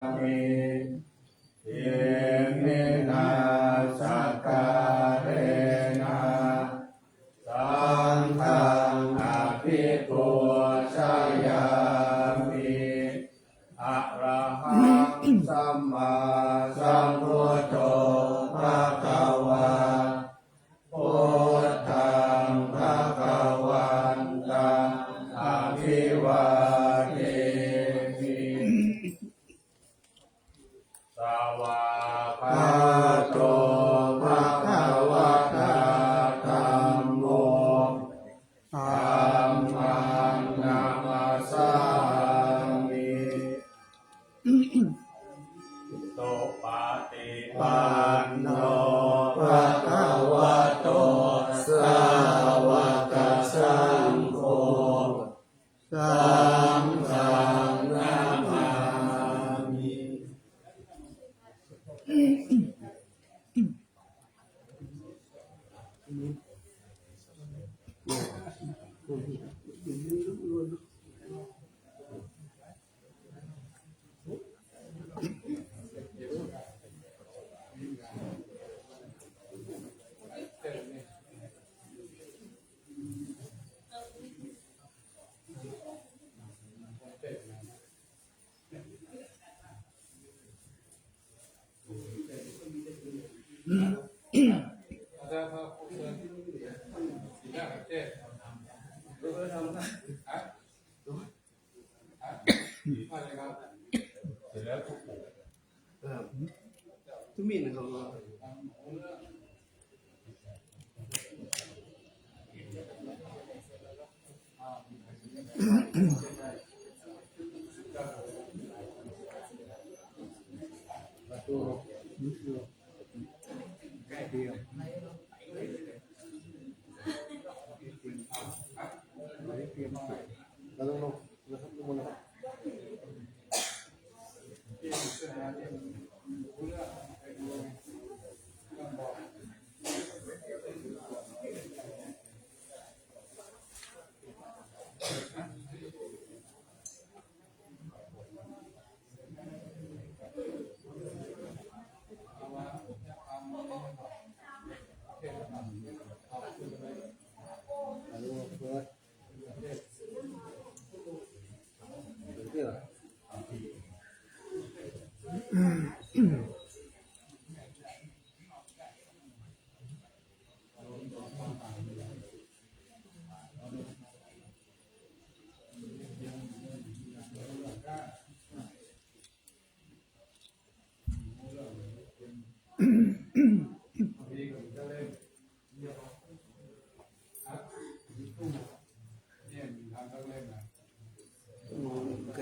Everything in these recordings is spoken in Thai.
มิอิมินาสการเรนะสังฆังอภิปูชยามิอะระหังสัมมาสัมพุทโธภะคะวะพุทธังภะคะวันตังอะภิวาเทมิสวากขาโตภะคะวะตาธัมโมธัมมังนามัสสามิโตปาติปันโนภะคะวะโตสาวกสังโฆสังฆังนามามิ ทุมีนะครับใกล้เดียวเราต้องลงนะครับลงมาใกล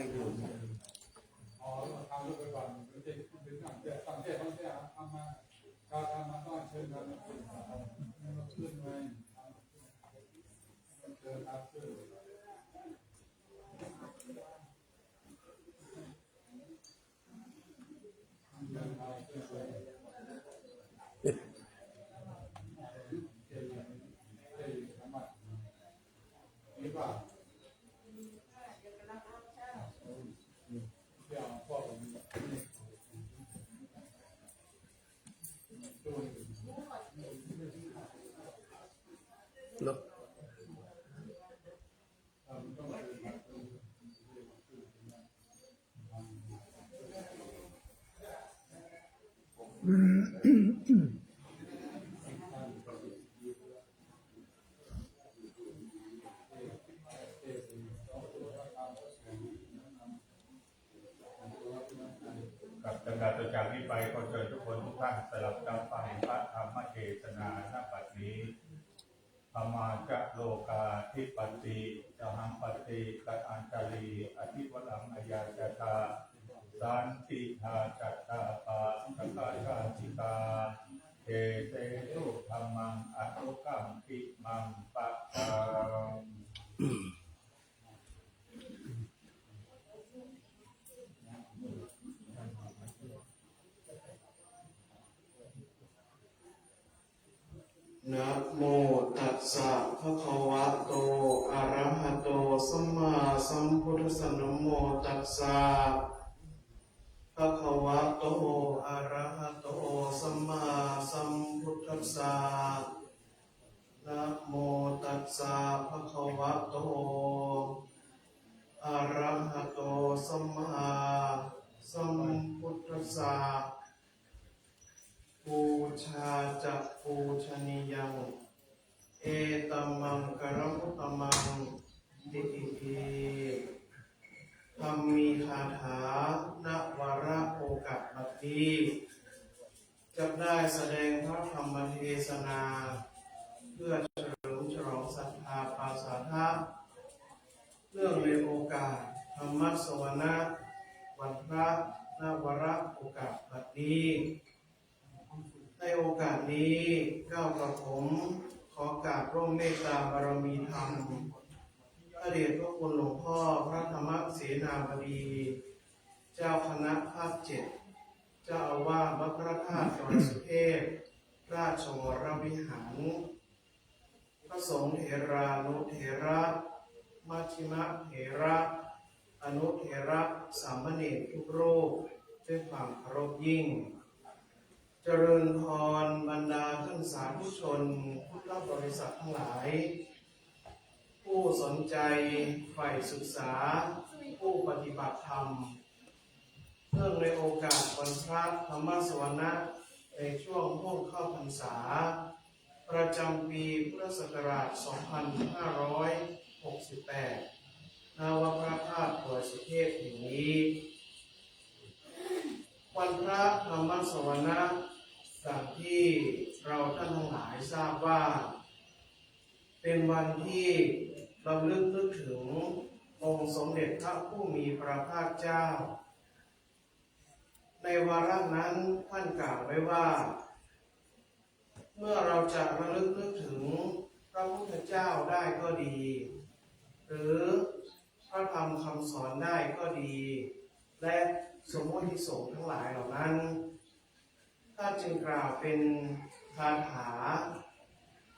้เดียวเนาะกับจังการตัวจากนี้ไปขอเชิญทุกคนทุกท่านสลับกันฟังพระธรรมเทศนาณบัดนี้ธรรมาจะโลกาธิปติจหังปฏิกัจอัญจลีอธิวรังอายาจตาสันติธาจัตตาปะสกายาจิตาเอเตตุธรรมังอนุกัมปิมังปะตัง นะโมตัสสะภะคะวะโตอะระหะโตสัมมาสัมพุทธัสสะนะโมตัสสะภะ โตอะระหะโตสัมมาสัมพุทธัสสะนะโมตัสสะภะคะวะโตอะระหะโตสัมมาสัมพุทธัสสะปูชาจะปูชนียังเอตัมมังกรมุตตมังติอิทิธรรมีคาถาณวาระโอกาสบัดนี้จะได้แสดงพระธรรมเทศนาเพื่อเฉลิมฉลองศรัทธาปาสาทะเนื่องในโอกาสธรรมสวนะวันพระณวาระโอกาสบัดนี้ในโอกาสนี้ก้าวกระผมขอกราบร่วมเมตตาบารมีธรรมพระเดชพระคุณหลวงพ่อพระธรรมเสนาบดีเจ้าคณะภาคเจ็ดเจ้าอาวาสวัดพระธาตุดอยสุเทพราชวรวิหารพระสงฆ์เถรานุเถระมัชฌิมเถระอนุเถระสามเณรทุกรูปด้วยความเคารพยิ่งเจริญพรบรรดาท่านสาธุชนพุทธบริษัททั้งหลายผู้สนใจใฝ่ศึกษาผู้ปฏิบัติธรรมเนื่องในโอกาสวันพระธรรมสวนะในช่วงห่วงเข้าพรรษาประจำปีพุทธศักราช 2568 ณ วัดพระธาตุดอยสุเทพแห่งนี้ วันพระธรรมสวนะดังที่เราท่านทั้งหลายทราบว่าเป็นวันที่เราลึกนึกถึงองค์สมเด็จพระผู้มีพระภาคเจ้าในวาระนั้นท่านกล่าวไว้ว่าเมื่อเราจะระลึกนึกถึงพระพุทธเจ้าได้ก็ดีหรือพระธรรมคำสอนได้ก็ดีและสมมติสงฆ์ทั้งหลายเหล่านั้นท่านจึงกล่าวเป็นคาถา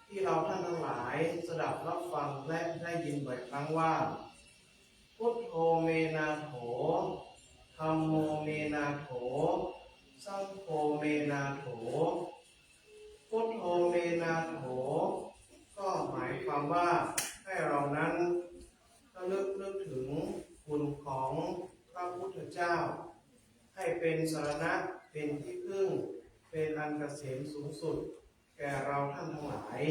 ที่เราท่านทั้งหลายสดับรับฟังและได้ยินบ่อยครั้งว่าพุทโธเมนาโถธัมโมเมนาโถสังโฆเมนาโถพุทโธเมนาโถก็หมายความว่าให้เรานั้นระลึกนึกถึงคุณของพระพุทธเจ้าให้เป็นสรณะเป็นที่พึ่งเป็นอันเกษมสูงสุดแก่เราท่านทั้งหลาย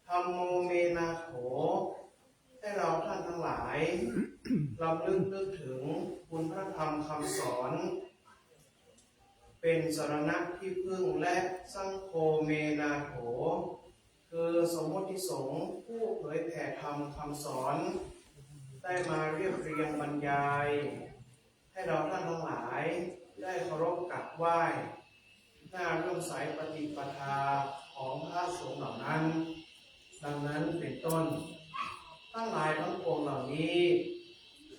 ธัมโมเมนาโถให้เราท่านทั้งหลายรำลึกนึกถึงคุณพระธรรมคำสอนเป็นสรณะที่พึ่งและสังโฆเมนาโถคือสมมติสงฆ์ผู้เผยแผ่ธรรมคำสอนได้มาเรียบเรียงบรรยายให้เราท่านทั้งหลายได้เคารพกราบไหว้หน้าเรื่องสายปฏิปทาของพระสงฆ์เหล่านั้นดังนั้นเป็นต้นทั้งหลายทั้งปวงเหล่านี้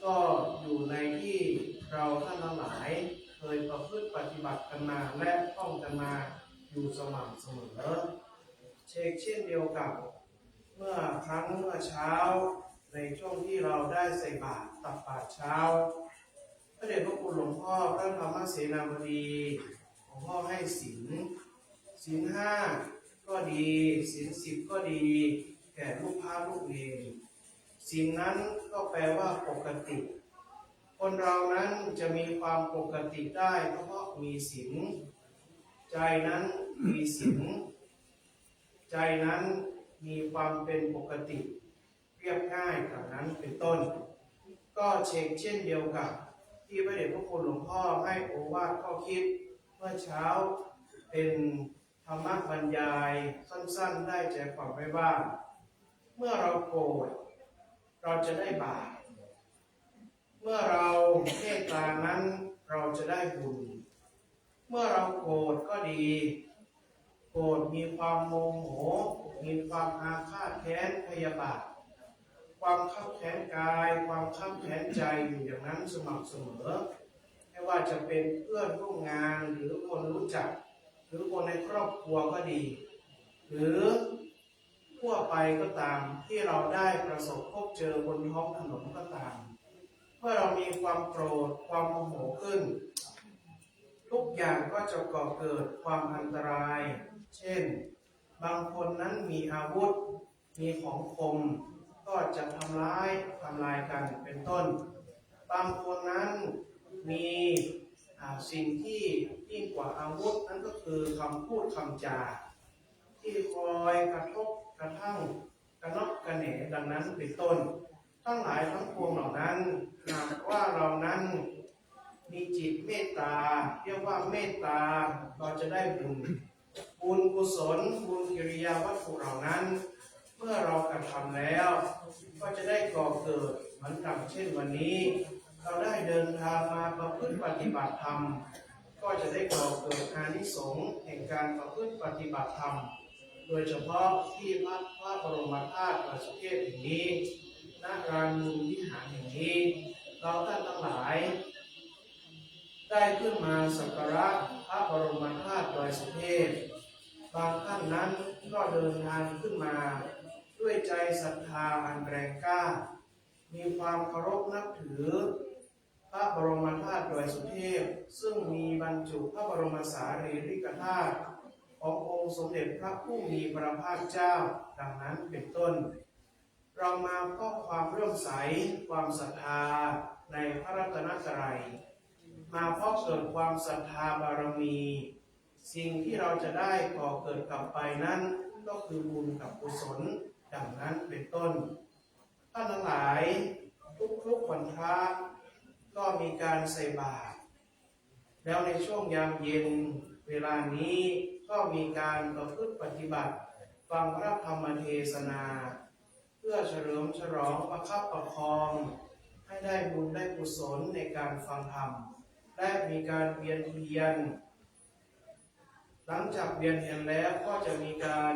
ก็อยู่ในที่เราท่านทั้งหลายเคยประพฤติปฏิบัติกันมาและท่องกันมาอยู่สม่ำเสมอเช่นเดียวกับเมื่อเช้าในช่วงที่เราได้ใส่บาตรตักบาตรเช้าพระเดชพระคุณหลวงพ่อพระธรรมเสนาบดีหลวงพ่อให้ศีล 5ก็ดีศีล 10ก็ดีแก่ลูกพระลูกเนรศีลนั้นก็แปลว่าปกติคนเรานั้นจะมีความปกติได้เพราะมีศีลใจนั้นมีศีลใจนั้นมีความเป็นปกติเรียบง่ายแบบนั้นเป็นต้นก็เช่นเดียวกับที่พระเดชพระคุณหลวงพ่อให้โอวาทข้อคิดเมื่อเช้าเป็นธรรมบรรยายสั้นๆได้ใจความไว้ว่าเมื่อเราโกรธเราจะได้บาปเมื่อเราเมตตานั้นเราจะได้บุญเมื่อเราโกรธก็ดีโกรธมีความโมโหมีความอาฆาตแค้นพยาบาทความคับแค้นกายความคับแค้นใจอยู่อย่างนั้นสม่ำเสมอไม่ว่าจะเป็นเพื่อนร่วมงานหรือคนรู้จักหรือคนในครอบครัวก็ดีหรือทั่วไปก็ตามที่เราได้ประสบพบเจอบนท้องถนนก็ตามเมื่อเรามีความโกรธความโมโหขึ้น อย่างก็จะก่อเกิดความอันตราย เช่น บางคนนั้นมีอาวุธ มีของคม ก็จะทำลายกันเป็นต้น บางคนนั้นมีสิ่งที่ยิ่งกว่าอาวุธนั่นก็คือคำพูดคำจาที่คอยกระทบกระทั่งกระนอกกระแหนดังนั้นเป็นต้นทั้งหลายทั้งปวงเหล่านั้นหากว่าเรานั้นมีจิตเมตตาเรียกว่าเมตตาเราจะได้บุญกุศลบุญกิริยาวัตถุเหล่านั้นเมื่อเรากระทำแล้วก็จะได้ก่อเกิดเหมือนกับเช่นวันนี้เราได้เดินทางมาประพฤติปฏิบัติธรรมก็จะได้ก่อเกิดอานิสงส์แห่งการประพฤติปฏิบัติธรรมโดยเฉพาะที่พระบรมธาตุประสุเทศแห่งนี้ณลานมูลวิหารแห่งนี้เราท่านทั้งหลายได้ขึ้นมาสักการะพระบรมธาตุดอยสุเทพบางท่านนั้นก็เดินทางขึ้นมาด้วยใจศรัทธาอันแรงกล้ามีความเคารพนับถือพระบรมธาตุดอยสุเทพซึ่งมีบรรจุพระบรมสารีริกธาตุขององค์สมเด็จพระผู้มีพระภาคเจ้าดังนั้นเป็นต้นเรามาเพราะความเลื่อมใสความศรัทธาในพระรัตนตรัยมาเพราะเกิดความศรัทธาบารมีสิ่งที่เราจะได้ก่อเกิดกลับไปนั้นก็คือบุญกับกุศลดังนั้นเป็นต้นท่านทั้งหลายทุกวันพระก็มีการใส่บาตรแล้วในช่วงยามเย็นเวลานี้ก็มีการประพฤติปฏิบัติฟังพระธรรมเทศนาเพื่อเฉลิมฉลองประคับประคองให้ได้บุญได้กุศลในการฟังธรรมและมีการเวียนเทียนหลังจากเวียนเทียนแล้วก็จะมีการ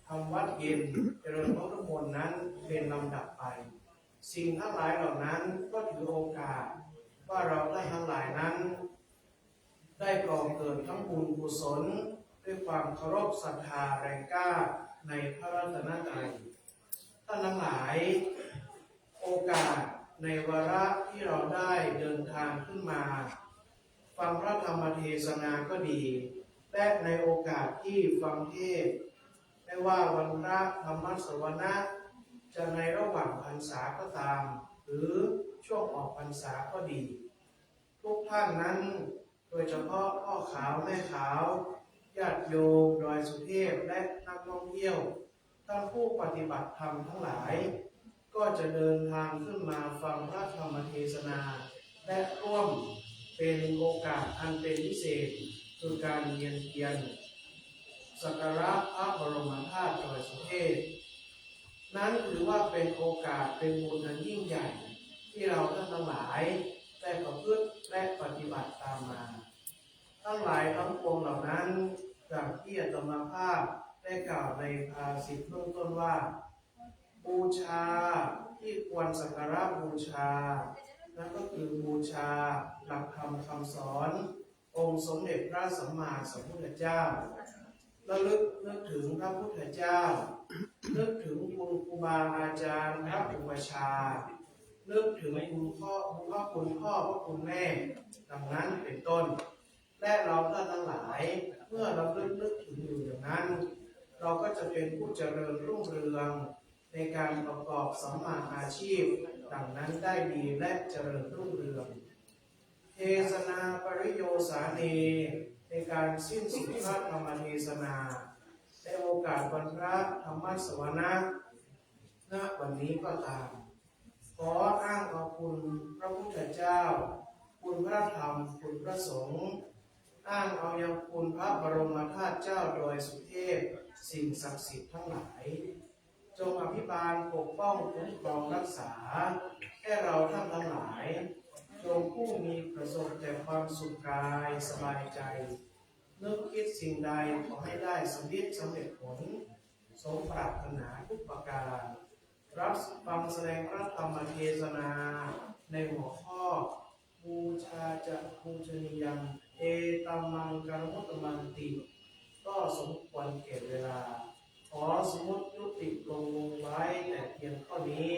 ทำวัดเย็นเจริญพระพุทธมนต์นั้นเป็นลำดับไปสิ่งทั้งหลายเหล่านั้นก็ถือโอกาสว่าเราได้ทั้งหลายนั้นได้ก่อเกิดทั้งบุญกุศลด้วยความเคารพศรัทธาแรงกล้าในพระรัตนตรัยท่านทั้งหลายโอกาสในวาระที่เราได้เดินทางขึ้นมาฟังพระธรรมเทศนาก็ดีและในโอกาสที่ฟังเทศน์ไม่ว่าวันพระธรรมสวนะจะในระหว่างพรรษาก็ตามหรือช่วงออกพรรษาก็ดีทุกท่านนั้นโดยเฉพาะพ่อขาวแม่ขาวญาติโยมดอยสุเทพและนักท่องเที่ยวท่านผู้ปฏิบัติธรรมทั้งหลายก็จะเดินทางขึ้นมาฟังพระธรรมเทศนาและร่วมเป็นโอกาสอันเป็นพิเศษคือการเวียนเทียนสักการะพระบรมธาตุดอยสุเทพนั้นถือว่าเป็นโอกาสเป็นบุญอันยิ่งใหญ่ที่เราท่านทั้งหลายได้ประพฤติและปฏิบัติตามมาทั้งหลายทั้งปวงเหล่านั้นจากที่อาตมาภาพได้กล่าวในภาษิตเบื้องต้นว่าบูชาที่ควรสักการะบูชานั่นก็คือบูชาหลักธรรมคำสอนองค์สมเด็จพระสัมมาสัมพุทธเจ้าระลึกนึกถึงพระพุทธเจ้านึกถึงคุณครูบาอาจารย์พระอุปชานึกถึงคุณพ่อพระคุณแม่ดังนั้นเป็นต้นและเราท่านทั้งหลายเมื่อเรานึกถึงอยู่อย่างนั้นเราก็จะเป็นผู้เจริญรุ่งเรืองในการประกอบสัมมาอาชีพดังนั้นได้ดีและเจริญรุ่งเรืองเทศนาปริโยสาเนในการสิ้นสุดพระธรรมเทศนาในโอกาสวันพระธรรมสวนะณวันนี้ก็ตามขออ้างเอาคุณพระพุทธเจ้าคุณพระธรรมคุณพระสงฆ์อ้างเอายังคุณพระบรมธาตุเจ้าโดยสุเทพสิ่งศักดิ์สิทธิ์ทั้งหลายจงอภิบาลปกป้องคุ้มครองรักษาแค่เราท่านทั้งหลายจงผู้มีประสบแต่ความสุขกายสบายใจนึกคิดสิ่งใดขอให้ได้สำเร็จผลสมปรารถนาทุกประการรับฟังแสดงพระธรรมเทศนาในหัวข้อบูชาจะบูชนียังเอตัมมังกรมุตตมันติก็สมควรเก็บเวลาขอสมมติยุติลงไว้แต่เพียงเท่านี้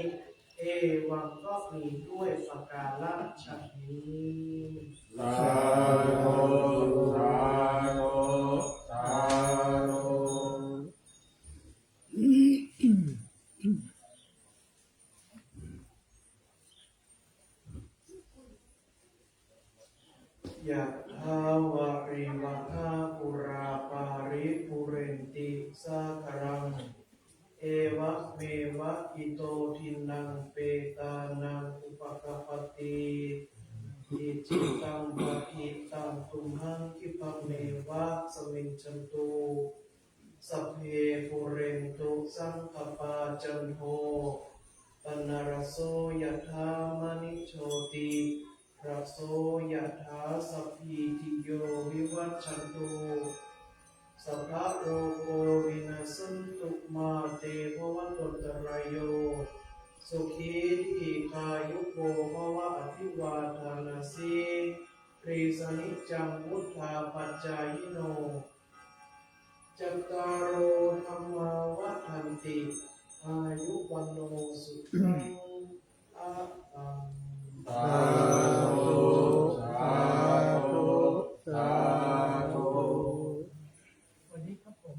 เอวังก็มีด้วยประการละชนี้ สาธุ ยะถาวาริวหาปุราปาริปุเรนติสาคารังเอวะเมวะอิโตทินังเปตานังอุปกปปติอิจิตังปะอิตังตุมหังคิปะเมวะสมิจฉันตุสัพเพปุเรนตุสังคปาจันโทปนารโสยถามณิโชติระโสยถาสัพพิติโยวิวัชชันตุสัพพะโรโควินาศสันตุมาเตภวัตตรายโยสุขีทีคายุโกภวะอภิวาทานาสีริสนิจจังวุธาปัจจายโนจัตตารโอธรรมาวัฏันติอายุวันโนสุขังอะตัง สาธุสาธุสาธุ วันนี้ครับผม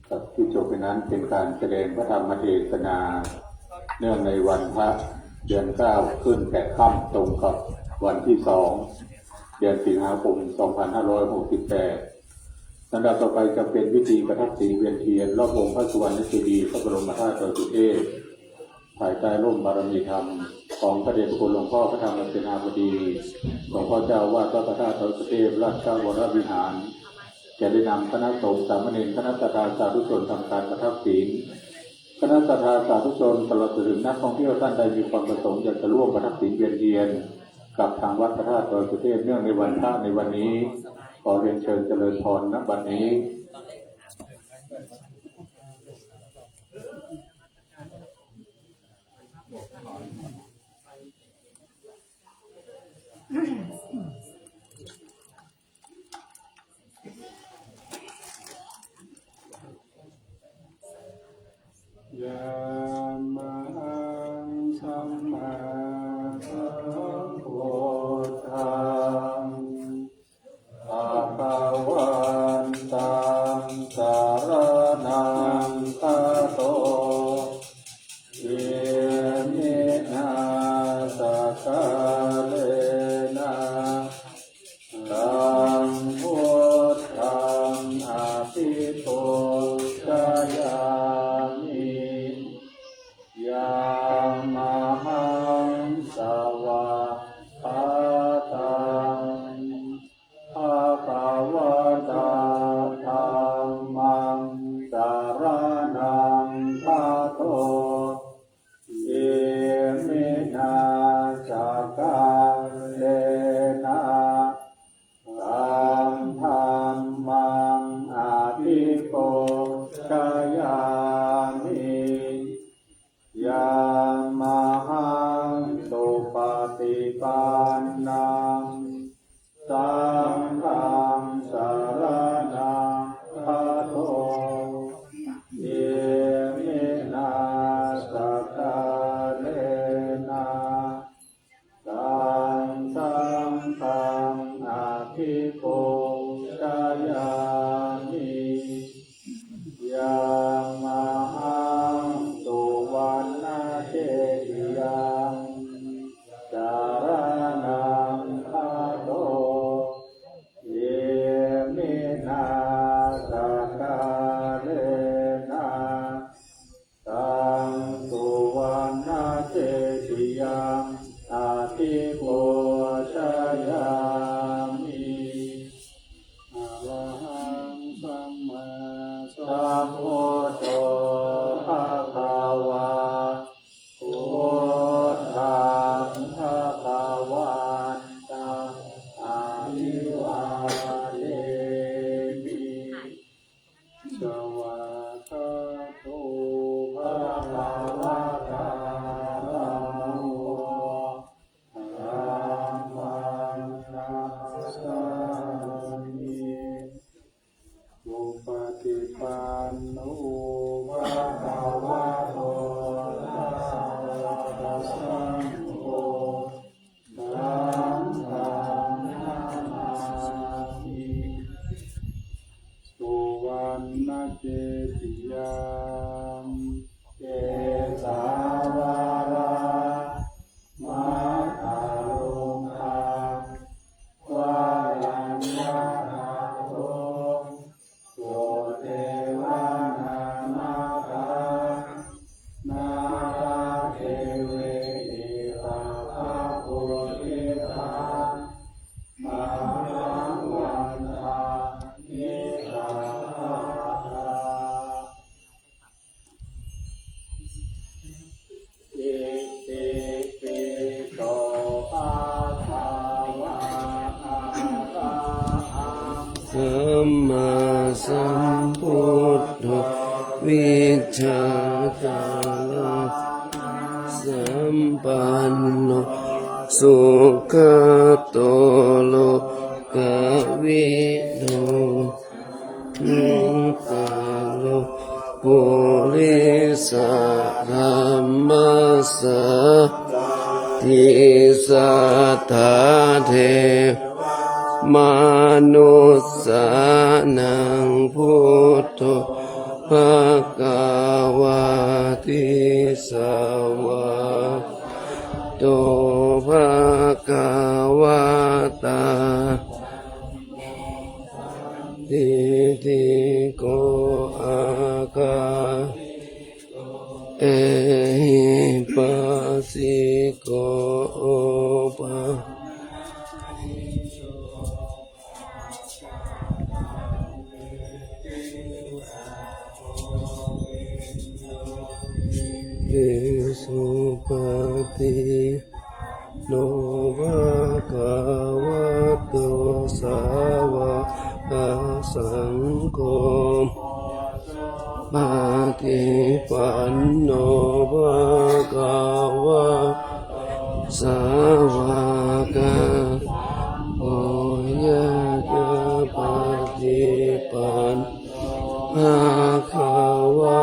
ครับที่จบไปนั้นเป็นการแสดงพระธรรมเทศนาเนื่องในวันพระเดือน9ขึ้น8ค่ำตรงกับวันที่2เดือนสิงหาคม2568ลำดับต่อไปจะเป็นพิธีประทับสีเวียนเทียนรอบองค์พระสุวรรณเจดีย์พระบรมธาตุดอยสุเทพภายใต้ร่มบารมีธรรมของพระเดชพระคุณหลวงพ่อพระธรรมเสนาบดีหลวงพ่อเจ้าวาดวัดพระธาตุดอยสุเทพราชวรวิหารจะได้นำคณะสงฆ์สามเณรคณะศรัทธาสาธุชนทำการประทับศีลคณะศรัทธาสาธุชนตลอดถึงนักท่องเที่ยวท่านใดมีความประสงค์อยากจะร่วมประทับศีลเวียนเทียนกับทางวัดพระธาตุดอยสุเทพเนื่องในวันพระในวันนี้ขอเรียนเชิญเจริญพรณบัดนี้ยามหังสัมมาสัมพุทธังอะระวันตังสารนังคัจโตเยมินาสกาเลนะตังพุทธังอภิปุชฌามิยามหังสวะคาตังภะคะวะตาธัมมังสารนังคัจโตเยมินาสกาเลนะตังธัมมังอภิปุชฌา นะโมโตภะคะวะพุทธังภะคะวันตังอะภิวาเทมิสวากขาโตภะคะวะตาธัมโมธัมมังนัสสามิสุปฏิปันโนภะคะวะโตสาวกสังโฆสังฆังนามามิสุวรรณเจติยังเกสาวารามาคารุงคังวายัญญาโตโสเทวานามาคานาคาเทเวหิตาภาปุริตามหังวันทานิสาภาอิติปิโสภะคะวะอะระหังสัมมาสัมพุทโธวิชาจารสัมปันโนสุขโตโลกวิทูตโลปุริสธรรมสสทิสัทธาเทมนุสสานังพุทโธภควาติสวะโตภควตาอิติโกอาคาเอหิปัสสิโกปะอิสุปฏิโนภะคะวะโตสาวกสังโฆปฏิปันโนภะคะวะสาวกโอยะจะปฏิปันภะคะวะ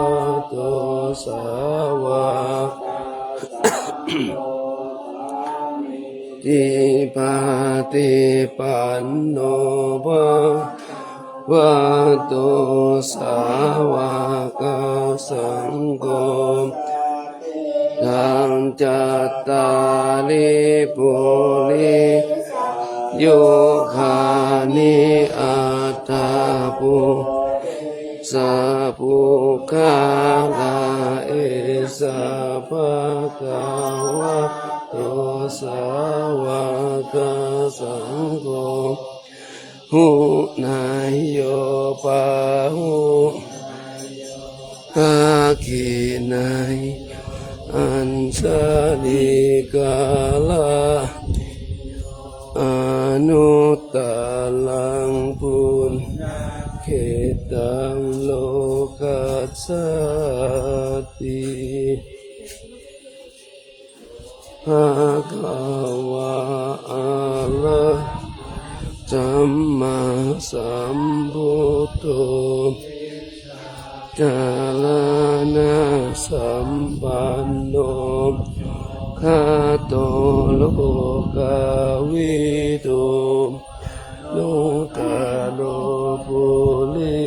โตสาวกติปฏิปันโนภะวะโตสาวกสังโฆตังจัตตาริปุริโยคานิอัตถาปุสัพพุคาลาเอสะภะคะวะโตสาวกสังโฆหุนายโยปะหุอาคินายอัญชลิกาลาอนุตตลังปุญเขตังโลกัสสติภะคะวะอะระสัมมาสัมพุทโธจารณะสัมปันโนคาโตโลกวิทูโลกาโลปุริ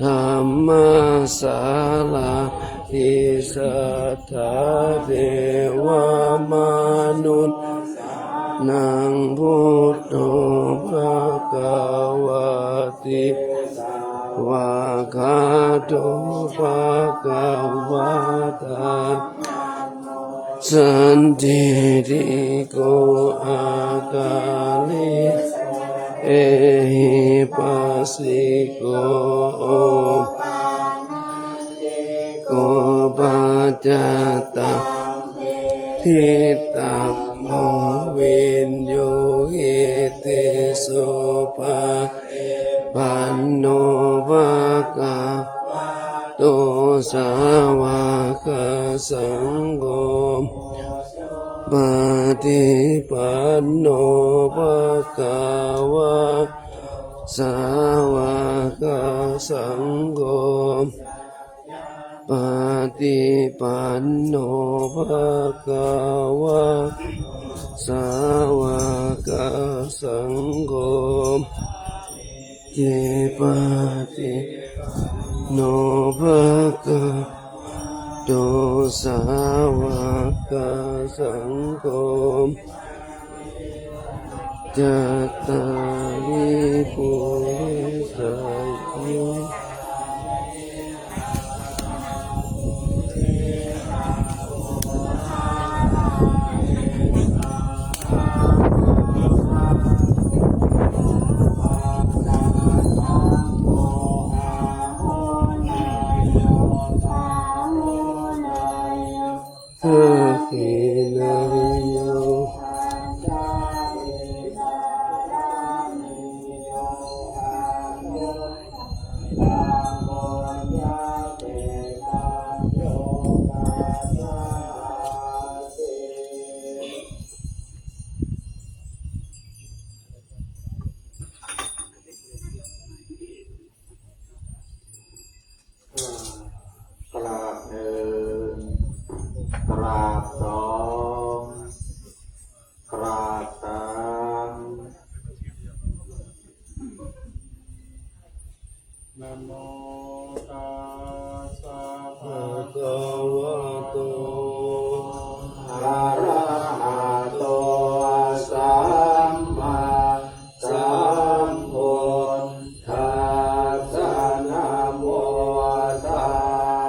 ธัมมาสาลาทิสัทธาเทวมนุษย์นังพุทโธภควติวะคาโตภควตาสันติโกอากาลิโอ เอหิปัสสิโกโกปัจจตังทิตัมโมวินโยเอเตสุปะปันโนภะคะโตสาวกสังโฆปฏิปันโนภะคะวะสาวกสังโฆปฏิปันโนภะคะวะสาวกสังโฆเจปฏิโนภะคะโตสาวกสังโฆจัตตาริปุริสยุขินาริโยกราบหนึ่งกราบสองกราบสามนะโมตัสสะภะคะวะโตอะระหะโตสัมมาสัมพุทธัสสะนะโมตั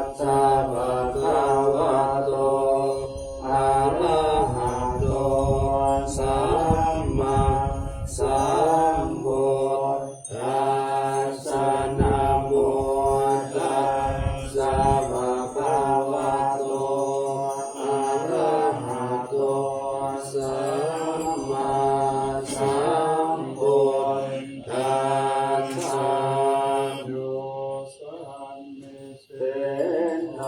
สสะภะคะวะโตอะระหะโตสัมมาสัมพุทธัสสะนะโมตัสสะภะคะวะโตอะระหะโตสัมมาสัมพุทธัสสะโยสัมมิเสโน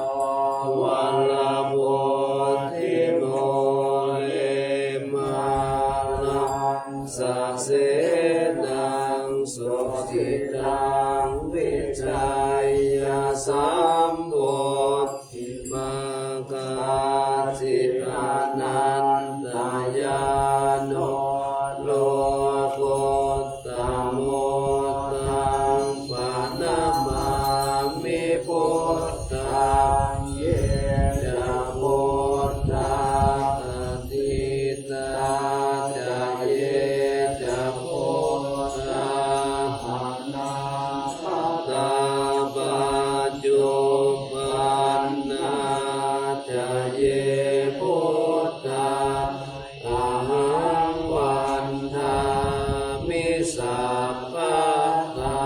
วัลลโภธิโมเลมานังสัสเสนังสุขิตังวิจัยยสัมโพธิมากาสิอานันตายาโนโลกุตตโมตังปะนะมามิพุทธังเยจะพุทธาอติตาจะเยจะพุทธาอนาคตาปัจจุบันนาจะเยพุทธาอะหังวันทามิสัพพะตา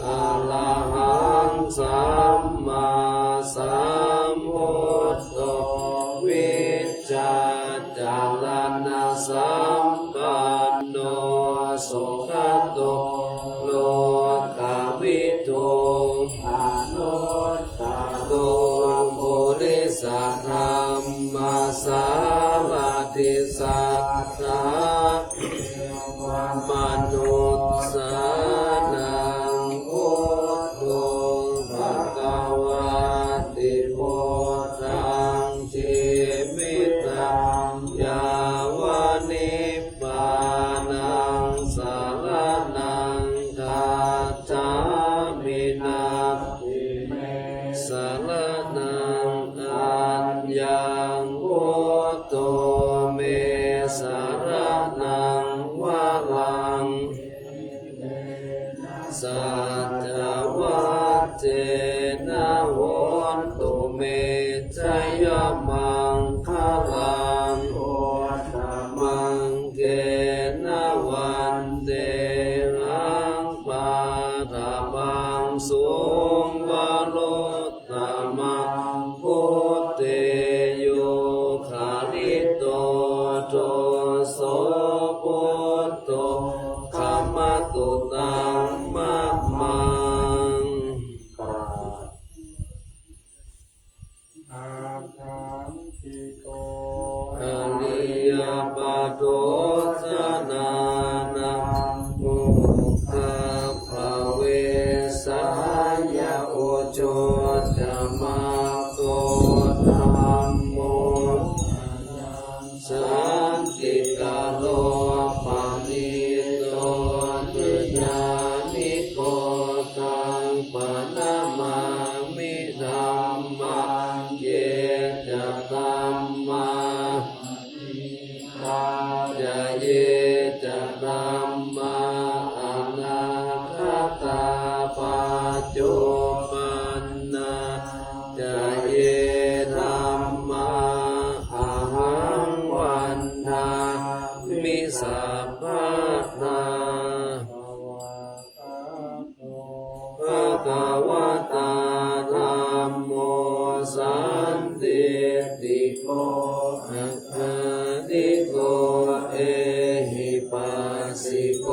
อะระหังสัมมาสัมพุทโธวิจจาจารณสัมปันโนสุขโตโลกวิทูอนุตตโตปุริสธรรมสารติสัทธามนุสสานังพุทโธภควาติพุทธังชีวิตังยาวนิพพานังสารนังคัจฉามินาทิเมสารนังอัญญังพุทโธเมสารนังวะลังสัจวัตเจนะโหนตุเมจยมังคลังโอตม มมาอนาคตาปัจจุบันนาจะเยธัมมาอะหังวันทามิสัพพะทาภะคะวะตาธัมโมสันติติโกภะคะนิโกเอหิปัสสิโก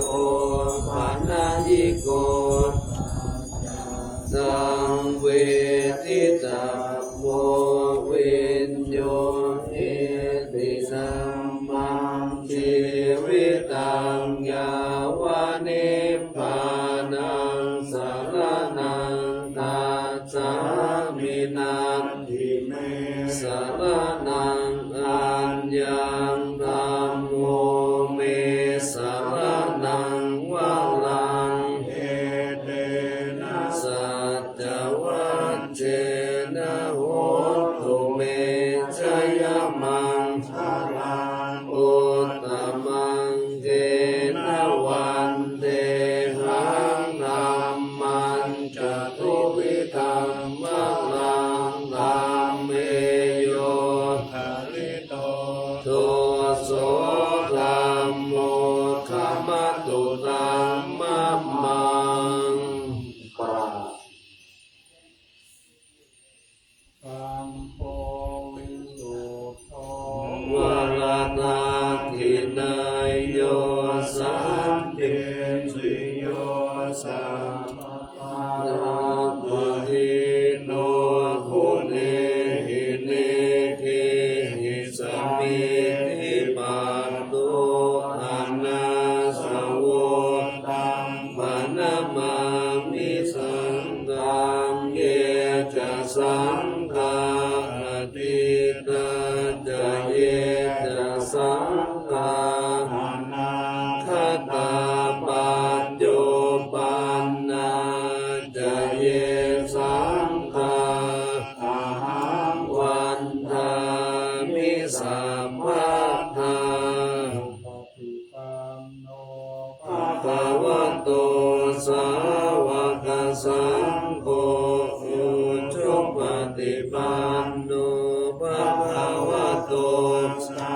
โอภะนะยิโกสังเวทิตาโมวิญโยเอติสัมมังชีวิตังยาวานิพพานังสารนังตัสสามินันทิเมสารนังอัญญังธัมโมเมสารนังวะลังเอเตนะสัจจวัจเจนะโหตุเมชยมังชาลังอุตตมังเจนะวันเตหังธัมมันจตุวิธัมมะลังธัมเมโยทะลิโตโทโสธัมโมคัมมตุธัมมัมมังปราสัมโพวิสุทโธ วรตาทินายโยสันติสิโยสัมมาปุถิโนคุเนหิเนหิหิสมิทิปันโตอานาสาวตังปนะมามิสังฆังเยจะสังฆาอติตาจะเยจะสังฆาอนาคตาปัจจุบันนาจะเยสังฆาอาหังวันทามิสัพพะทา ปฏิปันโน ภะคะวะโตสาวกสังโฆอุชุปฏิปันโนภะคะวะโตสา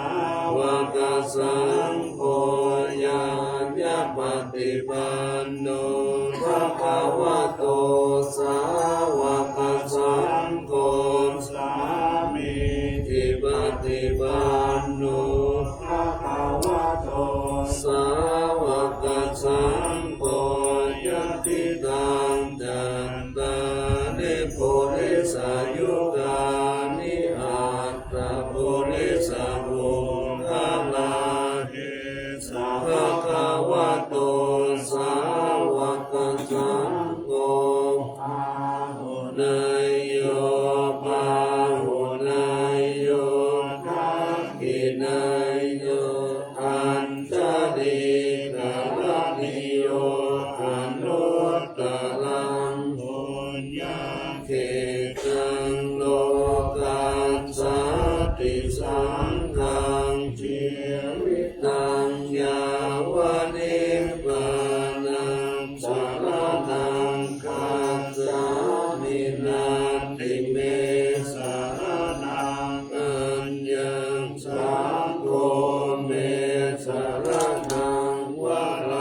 วกสังโฆญาญาปฏิปันโนภะคะวะโตสาวกสังโฆสามิทิปฏิปันโนภะคะวะโตสาวกสังโฆยันติตังจันตานิโพธิสัยยุกานิอัตตาโพธิสัพโพคาลาเฮสะภะคะวะโตสาวกสังโฆอาหุนายโยปาหุนายโยทักขินายโยอัญชลีกาลนิโยอนุตตรังปุญญาเขตังโลกัสสติสังฆังชีวิตังยาวานิพพานังสารนังคัจฉามินาติเมสารนังอัญญังสังโฆเมสารนังวะล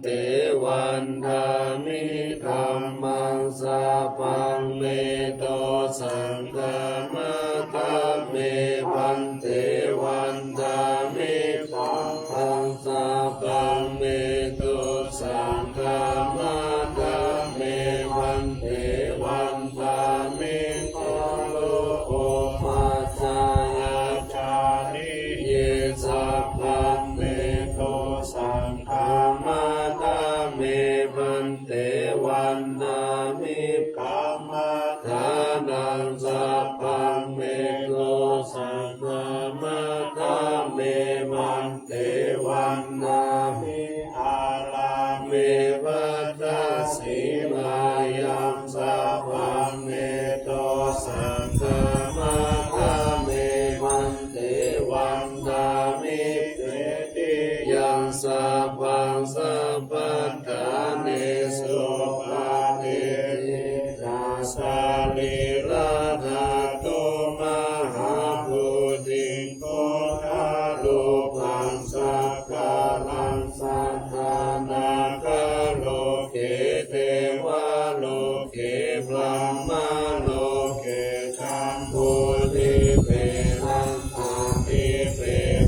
เตวันทามิธัมมังสัพพังเมโตสังฆมัตตาเมวันเตวันทามิธัมมังสัพพังเมโตสังฆมัตตาเมวันเตวันทามิโกโลโอปัจจายจาริเยสัพพังเมโตสังฆมัตตาเมวันเตวันทามิกามัฏฐานังสัพพังเมโตสังฆมัตตาเมวันเตวันทามิอาลาเมวัตตสีมายังสัพพังเมโตสังฆมัตตาเมวันเตวันทามิเตติยังสัพพังสัพพัทธาเนสุปาเทติตาสาลิราธาโตมหาภูติโกคาลุปังสักกาลังสัทธานาคาโลเกเทวาโลเกพระมาโลเกคัมภูติเปรังอาติเป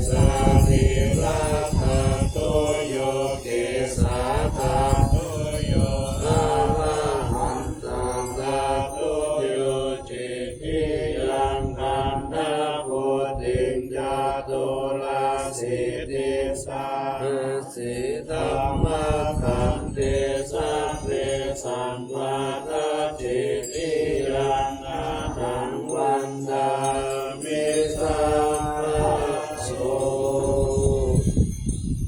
สานิราธาโตโยเกสาธาโตโยอาระหันตังตาโตโยจิติยังคันธาภูติญาโตลาสิติสาสิธัมมาคันเตสัพเพสัมมาทาจิติยังอาหังวันดามิสัพพะโส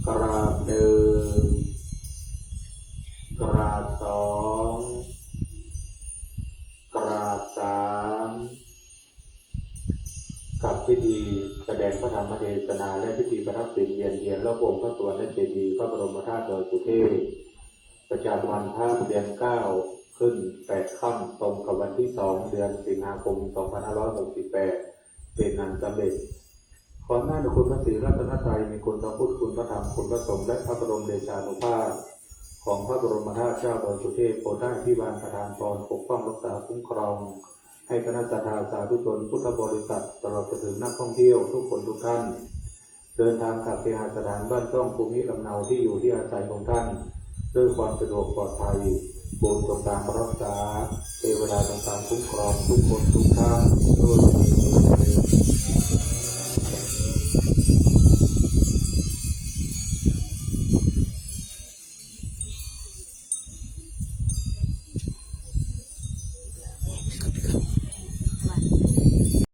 กราบหนึ่งกราบสองกราบสามกับพิธีแสดงพระธรรมเทศนาและพิธีประทับสินเยียนรอบองค์พระสวนและเจดีย์พระบรมธาตุดอยสุเทพประจำวันพระเดือน9ขึ้น8ค่ำตรงกับวันที่2เดือนสิงหาคม2568เป็นอันสำเร็จขอหน้าคุณพระศรีรัตนตรัยมีคุณพระพุทธคุณพระธรรมคุณพระสงฆ์และพระบรมเดชานุภาพของพระบรมธาตุเจ้าดอยสุเทพโปรดได้พิบาลประทานพรปกป้องรักษาคุ้มครองให้คณะสัตยาสาธุชนพุทธบริษัทตลอดจนถึงนักท่องเที่ยวทุกคนทุกท่านเดินทางกลับไปหาสถานบ้านช่องภูมิลำเนาที่อยู่ที่อาศัยของท่านด้วยความสะดวกปลอดภัยบุญตรงตามรักษาเทวดาต่างๆคุ้มครองทุกคนทุกท่านด้วย